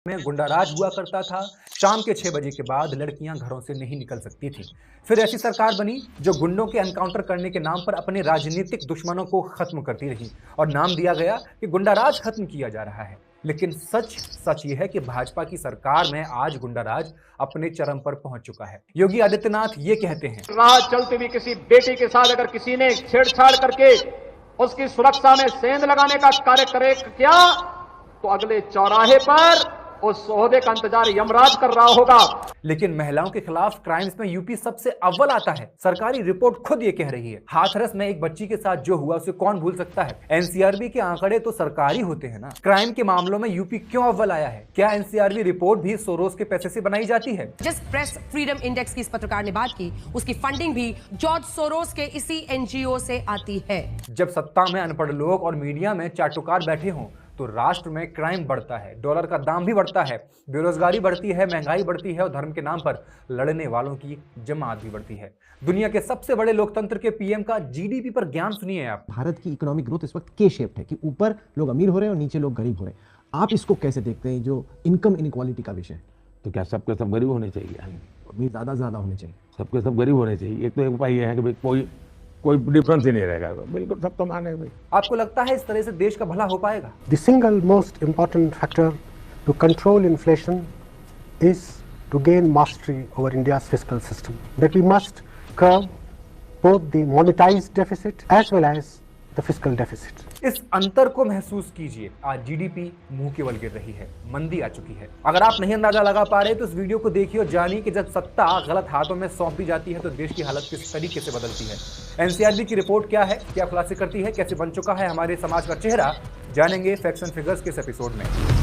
में गुंडाराज हुआ करता था। शाम के 6 बजे के बाद लड़कियां घरों से नहीं निकल सकती थी। फिर ऐसी सरकार बनी जो गुंडों के एनकाउंटर करने के नाम पर अपने राजनीतिक दुश्मनों को खत्म करती रही और नाम दिया गया कि गुंडाराज खत्म किया जा रहा है। लेकिन सच यह है कि भाजपा की सरकार में आज गुंडाराज अपने चरम पर पहुंच चुका है। योगी आदित्यनाथ ये कहते हैं, राह चलती हुई किसी बेटी के साथ अगर किसी ने छेड़छाड़ करके उसकी सुरक्षा में सेंध लगाने का कार्य करे किया तो अगले चौराहे पर उस ओहदे का इंतजार यमराज कर रहा होगा। लेकिन महिलाओं के खिलाफ क्राइम्स में यूपी सबसे अव्वल आता है। सरकारी रिपोर्ट खुद ये कह रही है। हाथरस में एक बच्ची के साथ जो हुआ उसे कौन भूल सकता है। एनसीआरबी के आंकड़े तो सरकारी होते हैं ना। क्राइम के मामलों में यूपी क्यों अव्वल आया है? क्या एनसीआरबी रिपोर्ट भी सोरोस के पैसे से बनाई जाती है? जिस प्रेस फ्रीडम इंडेक्स की इस पत्रकार ने बात की, उसकी फंडिंग भी जॉर्ज सोरोस के इसी एनजीओ से आती है। जब सत्ता में अनपढ़ लोग और मीडिया में चाटुकार बैठे हों तो राष्ट्र में क्राइम बढ़ता है, डॉलर का दाम भी बढ़ता है, बेरोजगारी बढ़ती है, महंगाई बढ़ती है और धर्म के नाम पर लड़ने वालों की जमात भी बढ़ती है। दुनिया के सबसे बड़े लोकतंत्र के पीएम का जीडीपी पर ज्ञान सुनिए आप। भारत की इकोनॉमिक ग्रोथ इस वक्त के शेप्ड है कि ऊपर लोग अमीर हो रहे हैं और नीचे लोग गरीब हो रहे हैं। आप इसको कैसे देखते हैं, जो इनकम इनइक्वालिटी का विषय? तो क्या सबके सब गरीब होने चाहिए? अमीर ज्यादा होने चाहिए, सबके सब गरीब होने चाहिए। एक तो एक उपाय ये है कि भाई कोई डिफरेंस ही नहीं रहेगा, बिल्कुल सब तो माने भाई। आपको लगता है इस तरह से देश का भला हो पाएगा? The single most important factor to control inflation is to gain mastery over India's fiscal system. That we must curb both the monetized deficit as well as the fiscal deficit. इस अंतर को महसूस कीजिए। आज जीडीपी मुंह के बल गिर रही है, मंदी आ चुकी है। अगर आप नहीं अंदाजा लगा पा रहे तो इस वीडियो को देखिए और जानिए कि जब सत्ता गलत हाथों में सौंपी जाती है तो देश की हालत किस तरीके से बदलती है। एनसीआरबी की रिपोर्ट क्या है, क्या खुलासे करती है, कैसे बन चुका है हमारे समाज का चेहरा, जानेंगे फैक्ट्स एंड फिगर्स के इस एपिसोड में।